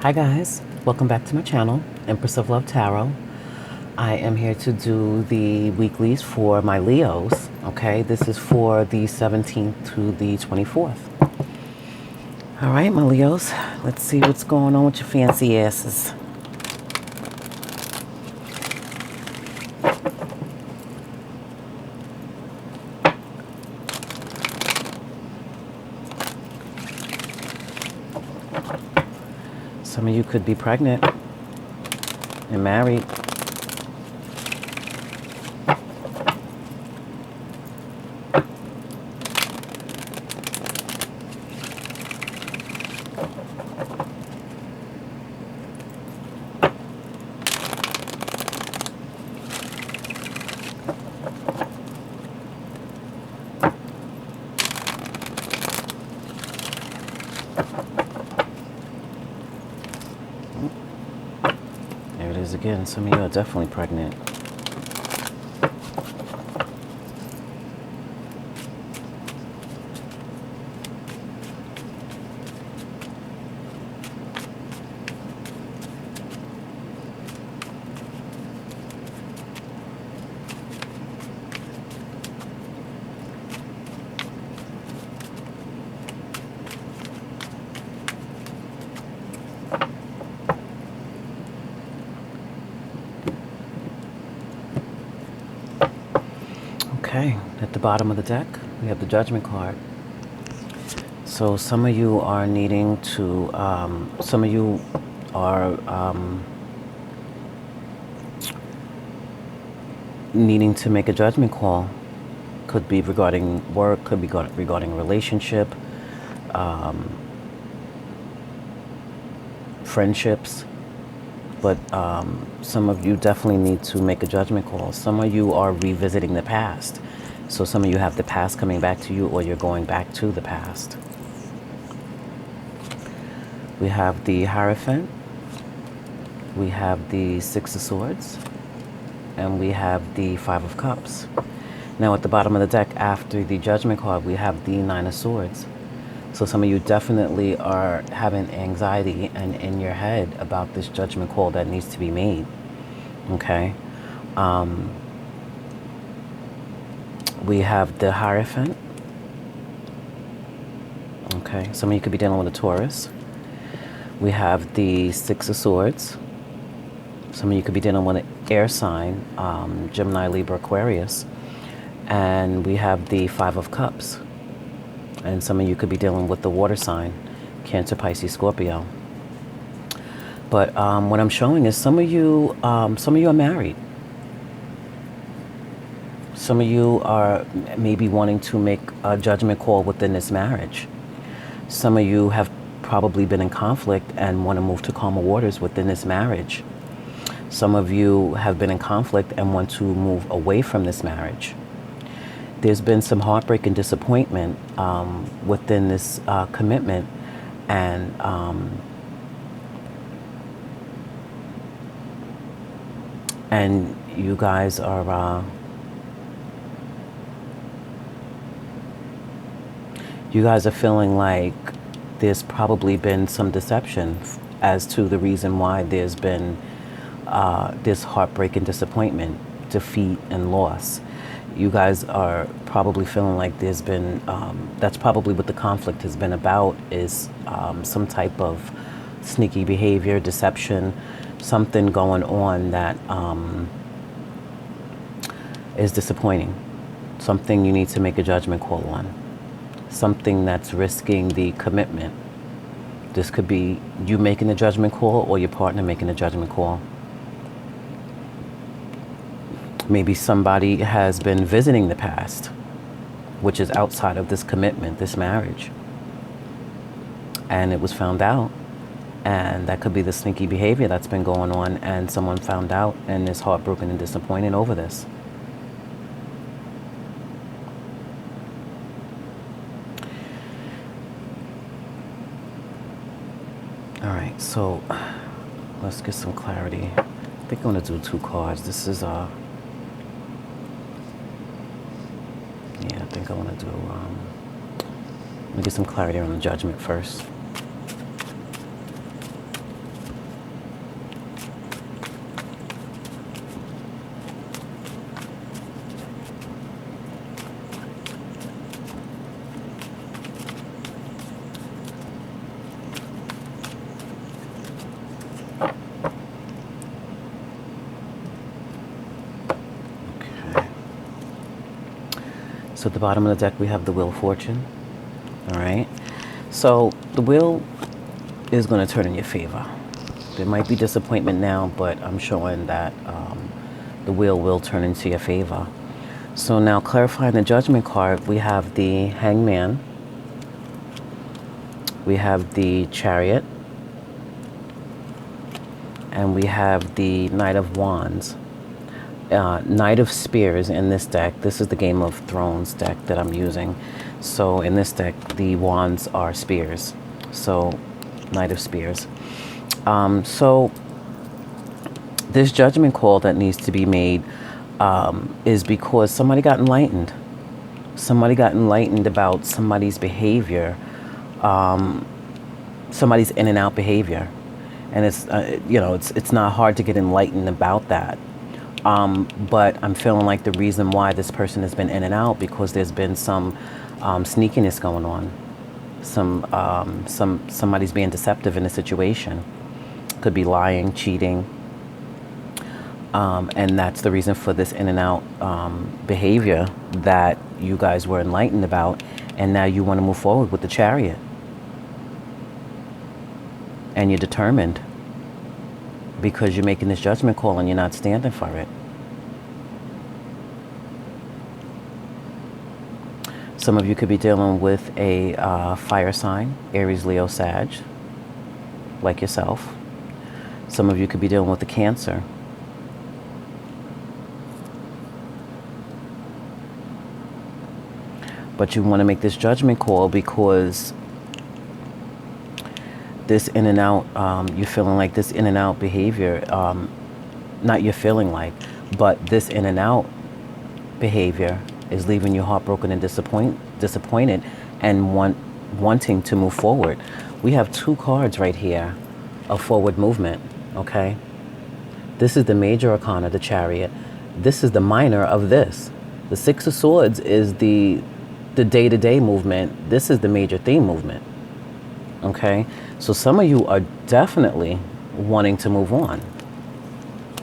Hi guys, welcome back to my channel, Empress of Love Tarot. I am here to do the weeklies for my Leos, okay? This is for the 17th to the 24th. All right, my Leos, let's see what's going on with your fancy asses. Some of you could be pregnant and married. There it is again. Some of you are definitely pregnant. Okay, at the bottom of the deck, we have the Judgment card. So some of you are needing to, some of you are needing to make a judgment call. Could be regarding work, could be regarding a relationship, friendships. But some of you definitely need to make a judgment call. Some of you are revisiting the past. So some of you have the past coming back to you, or you're going back to the past. We have the Hierophant. We have the Six of Swords. And we have the Five of Cups. Now at the bottom of the deck, after the Judgment card, we have the Nine of Swords. So some of you definitely are having anxiety and in your head about this judgment call that needs to be made. Okay. We have the Hierophant. Okay. Some of you could be dealing with a Taurus. We have the Six of Swords. Some of you could be dealing with an air sign, Gemini, Libra, Aquarius. And we have the Five of Cups. And some of you could be dealing with the water sign, Cancer, Pisces, Scorpio. But what I'm showing is some of you are married. Some of you are maybe wanting to make a judgment call within this marriage. Some of you have probably been in conflict and want to move to calmer waters within this marriage. Some of you have been in conflict and want to move away from this marriage. There's been some heartbreak and disappointment within this commitment, and you guys are feeling like there's probably been some deception as to the reason why there's been this heartbreak and disappointment, defeat and loss. You guys are probably feeling like there's been, that's probably what the conflict has been about, is some type of sneaky behavior, deception, something going on that is disappointing. Something you need to make a judgment call on. Something that's risking the commitment. This could be you making a judgment call or your partner making a judgment call. Maybe somebody has been visiting the past, which is outside of this commitment, this marriage. And it was found out. And that could be the sneaky behavior that's been going on, and someone found out and is heartbroken and disappointed over this. All right, so let's get some clarity. I think I'm going to do two cards. This is yeah, I think I want to do, let me get some clarity on the Judgment first. So at the bottom of the deck, we have the Wheel of Fortune. All right. So the wheel is going to turn in your favor. There might be disappointment now, but I'm showing that the wheel will turn into your favor. So now clarifying the Judgment card, we have the Hangman. We have the Chariot. And we have the Knight of Wands. Knight of Spears in this deck. This is the Game of Thrones deck that I'm using. So in this deck, the wands are spears. So Knight of Spears. So this judgment call that needs to be made is because somebody got enlightened. Somebody got enlightened about somebody's behavior, somebody's in and out behavior. And it's, you know, it's not hard to get enlightened about that. But I'm feeling like the reason why this person has been in and out, because there's been some sneakiness going on. Somebody's being deceptive in a situation. Could be lying, cheating. And that's the reason for this in and out behavior that you guys were enlightened about. And now you want to move forward with the Chariot. And you're determined because you're making this judgment call and you're not standing for it. Some of you could be dealing with a fire sign, Aries, Leo, Sag, like yourself. Some of you could be dealing with a Cancer. But you want to make this judgment call because this in and out, you're feeling like this in and out behavior, not you're feeling like, but this in and out behavior is leaving you heartbroken and disappointed and wanting to move forward. We have two cards right here of forward movement, okay? This is the major arcana, the Chariot. This is the minor of this. The Six of Swords is the day-to-day movement. This is the major theme movement. Okay, so some of you are definitely wanting to move on.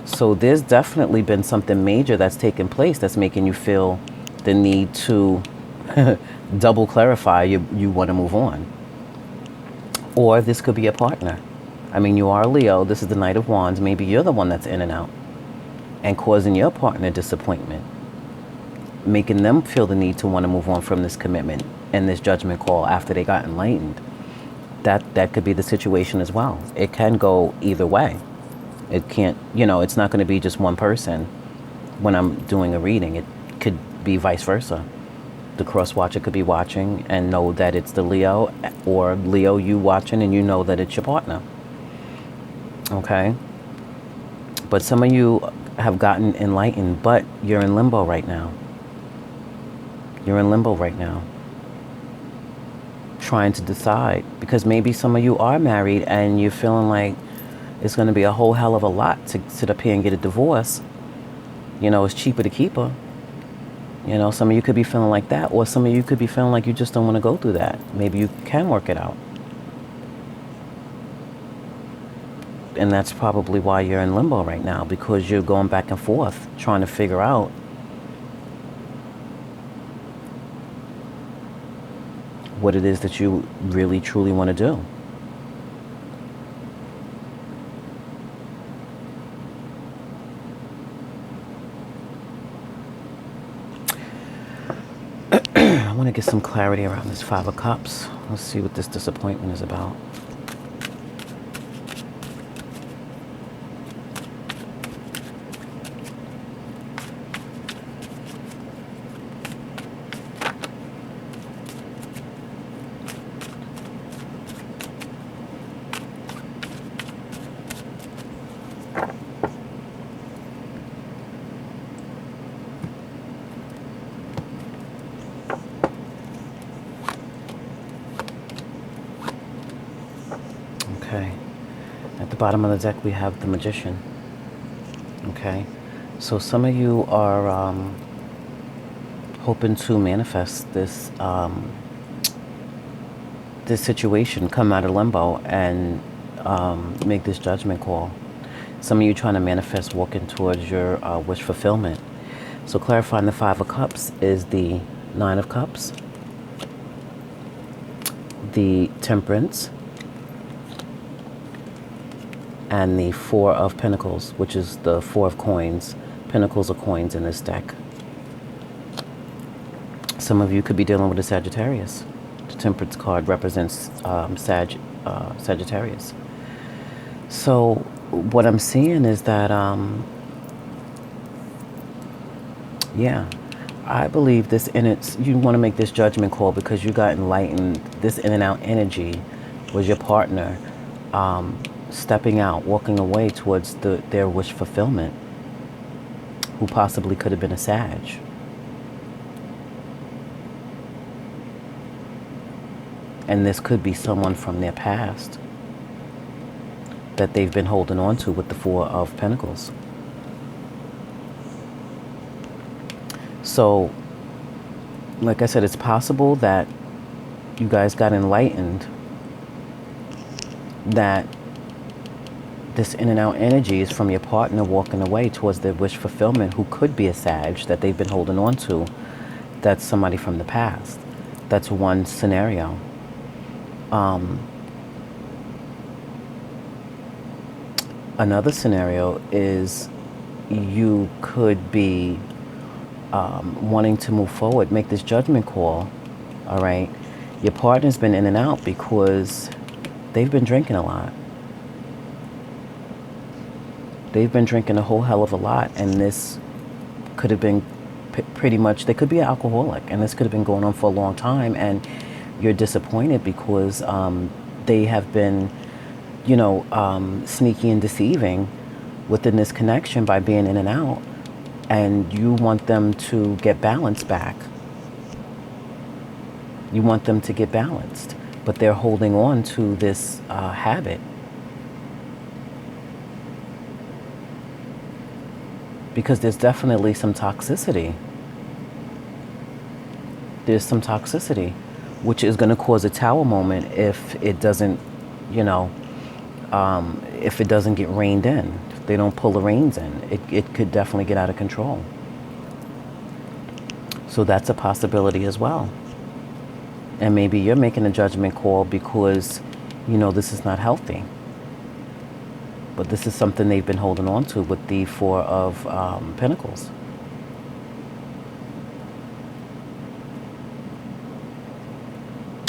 So there's definitely been something major that's taken place that's making you feel the need to double clarify you want to move on. Or this could be a partner. I mean, you are Leo. This is the Knight of Wands. Maybe you're the one that's in and out and causing your partner disappointment, making them feel the need to want to move on from this commitment and this judgment call after they got enlightened. That could be the situation as well. It can go either way. It can't, you know, it's not going to be just one person when I'm doing a reading. It could be vice versa. The cross watcher could be watching and know that it's the Leo, or Leo you watching and you know that it's your partner. Okay? But some of you have gotten enlightened, but you're in limbo right now. You're in limbo right now, trying to decide, because maybe some of you are married and you're feeling like it's going to be a whole hell of a lot to sit up here and get a divorce. You know, it's cheaper to keep her. You know, some of you could be feeling like that, or some of you could be feeling like you just don't want to go through that. Maybe you can work it out. And that's probably why you're in limbo right now, because you're going back and forth trying to figure out what it is that you really truly want to do. I want to get some clarity around this Five of Cups. Let's see what this disappointment is about. Okay, at the bottom of the deck we have the Magician. Okay, so some of you are hoping to manifest this this situation, come out of limbo and make this judgment call. Some of you trying to manifest walking towards your wish fulfillment. So clarifying the Five of Cups is the Nine of Cups, the Temperance, and the Four of Pentacles, which is the Four of Coins. Pentacles are coins in this deck. Some of you could be dealing with a Sagittarius. The Temperance card represents Sagittarius. So what I'm seeing is that, yeah, I believe this you want to make this judgment call because you got enlightened. This in and out energy was your partner stepping out, walking away towards their wish fulfillment, who possibly could have been a Sag. And this could be someone from their past that they've been holding on to with the Four of Pentacles. So, like I said, it's possible that you guys got enlightened, that this in and out energy is from your partner walking away towards their wish fulfillment, who could be a Sag that they've been holding on to. That's somebody from the past. That's one scenario. Another scenario is you could be wanting to move forward, make this judgment call, all right? Your partner's been in and out because they've been drinking a lot. They've been drinking a whole hell of a lot, and this could have been pretty much, they could be an alcoholic, and this could have been going on for a long time, and you're disappointed because they have been, you know, sneaky and deceiving within this connection by being in and out, and you want them to get balance back. You want them to get balanced, but they're holding on to this habit. Because there's definitely some toxicity. There's some toxicity, which is going to cause a tower moment if it doesn't, you know, if it doesn't get reined in. If they don't pull the reins in, it could definitely get out of control. So that's a possibility as well. And maybe you're making a judgment call because, you know, this is not healthy. But this is something they've been holding on to with the Four of Pentacles.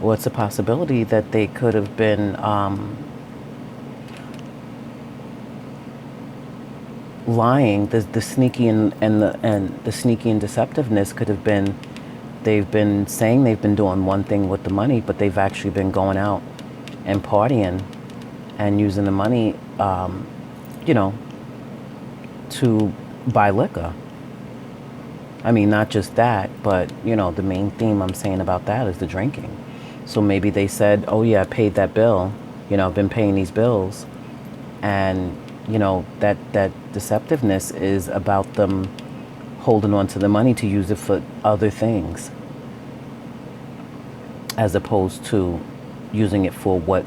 Or it's a possibility that they could have been lying. The sneaky and the sneaky and deceptiveness could have been, they've been saying they've been doing one thing with the money, but they've actually been going out and partying and using the money, you know, to buy liquor. I mean, not just that, but, you know, the main theme I'm saying about that is the drinking. So maybe they said, oh yeah, I paid that bill. You know, I've been paying these bills. And, you know, that deceptiveness is about them holding on to the money to use it for other things, as opposed to using it for what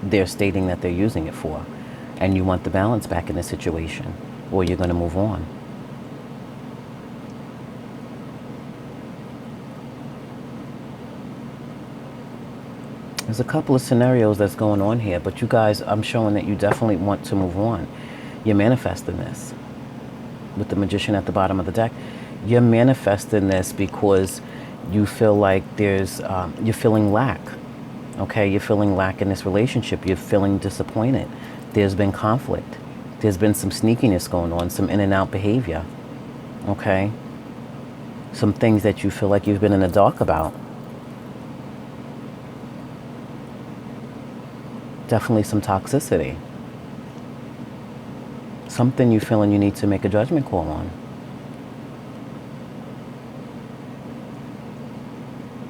they're stating that they're using it for. And you want the balance back in the situation, or you're going to move on. There's a couple of scenarios that's going on here, but you guys, I'm showing that you definitely want to move on. You're manifesting this. With the Magician at the bottom of the deck, you're manifesting this because you feel like there's, you're feeling lack. Okay, you're feeling lack in this relationship. You're feeling disappointed. There's been conflict. There's been some sneakiness going on, some in and out behavior. Okay, some things that you feel like you've been in the dark about. Definitely some toxicity. Something you feeling you need to make a judgment call on.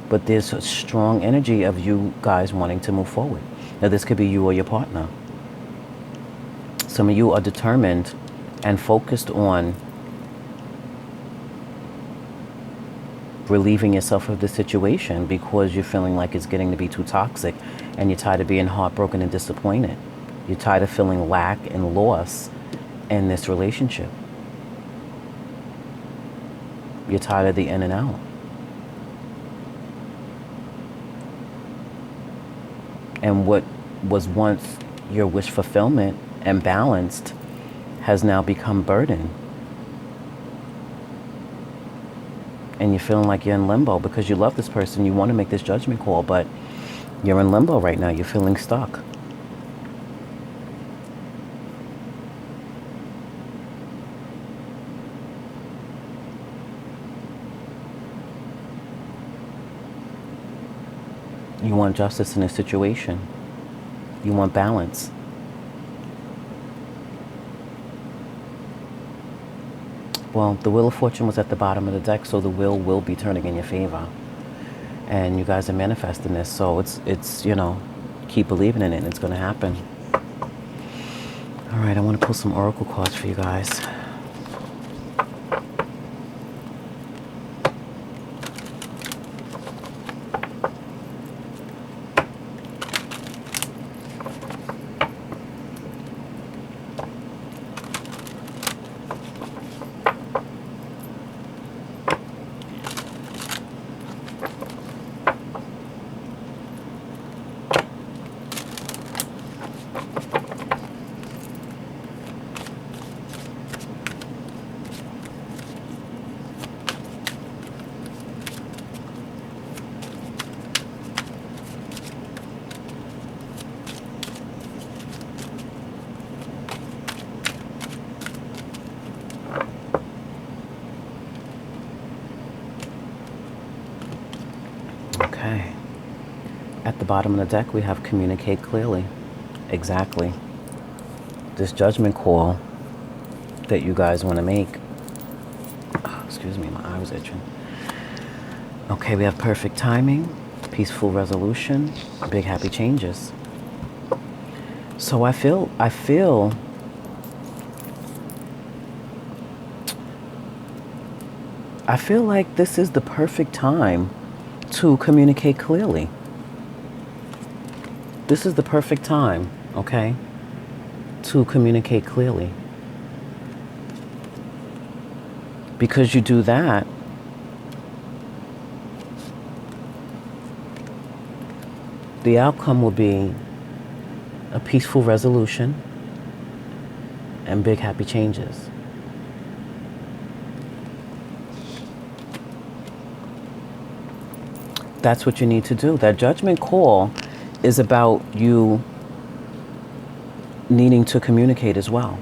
But there's a strong energy of you guys wanting to move forward. Now, this could be you or your partner. Some of you are determined and focused on relieving yourself of the situation because you're feeling like it's getting to be too toxic, and you're tired of being heartbroken and disappointed. You're tired of feeling lack and loss in this relationship. You're tired of the in and out. And what was once your wish fulfillment and balanced has now become burden. And you're feeling like you're in limbo because you love this person. You want to make this judgment call, but you're in limbo right now. You're feeling stuck. You want justice in a situation. You want balance. Well, the Wheel of Fortune was at the bottom of the deck, so the wheel will be turning in your favor. And you guys are manifesting this, so it's you know, keep believing in it and it's going to happen. All right, I want to pull some oracle cards for you guys. Okay. At the bottom of the deck, we have communicate clearly. Exactly. This judgment call that you guys want to make. Oh, excuse me, my eye was itching. Okay, we have perfect timing, peaceful resolution, big happy changes. So I feel like this is the perfect time to communicate clearly. This is the perfect time, okay, to communicate clearly. Because you do that, the outcome will be a peaceful resolution and big happy changes. That's what you need to do. That judgment call is about you needing to communicate as well.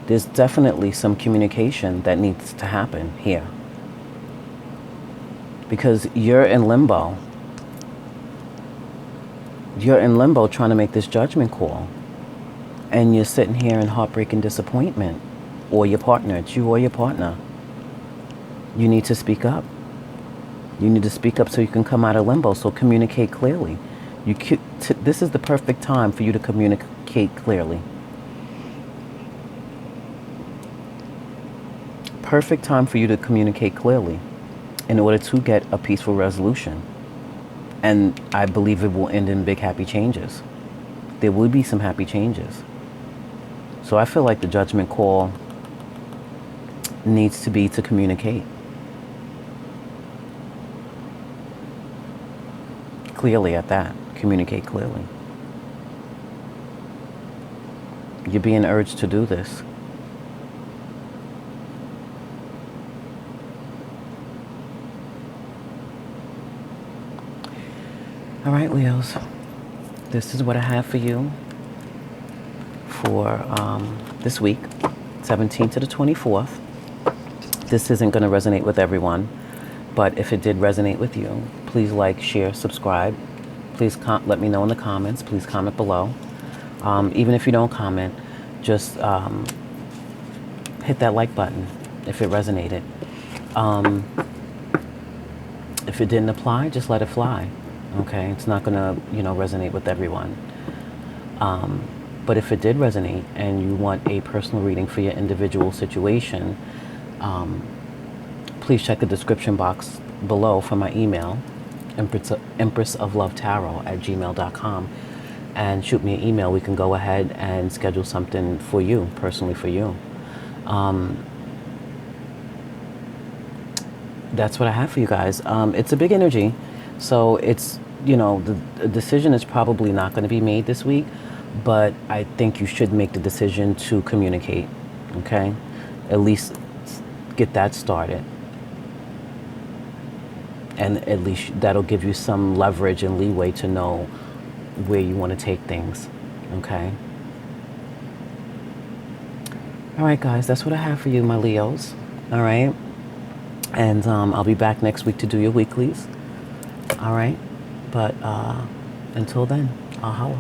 There's definitely some communication that needs to happen here. Because you're in limbo. You're in limbo trying to make this judgment call. And you're sitting here in heartbreak and disappointment. Or your partner. It's you or your partner. You need to speak up. You need to speak up so you can come out of limbo. So communicate clearly. This is the perfect time for you to communicate clearly. Perfect time for you to communicate clearly in order to get a peaceful resolution. And I believe it will end in big happy changes. There will be some happy changes. So I feel like the judgment call needs to be to communicate. Clearly at that. Communicate clearly. You're being urged to do this. All right, Leos. This is what I have for you for this week, 17th to the 24th. This isn't going to resonate with everyone, but if it did resonate with you, please like, share, subscribe. Please let me know in the comments. Please comment below. Even if you don't comment, just hit that like button if it resonated. If it didn't apply, just let it fly. Okay, it's not gonna, resonate with everyone. But if it did resonate and you want a personal reading for your individual situation, please check the description box below for my email, Empressoflovetarot@gmail.com, and shoot me an email. We can go ahead and schedule something for you, personally for you. That's what I have for you guys. It's a big energy, so it's you know, the decision is probably not going to be made this week, but I think you should make the decision to communicate, okay? At least get that started. And at least that'll give you some leverage and leeway to know where you want to take things, okay? All right, guys, that's what I have for you, my Leos, all right? And I'll be back next week to do your weeklies, all right? But until then, I'll holla.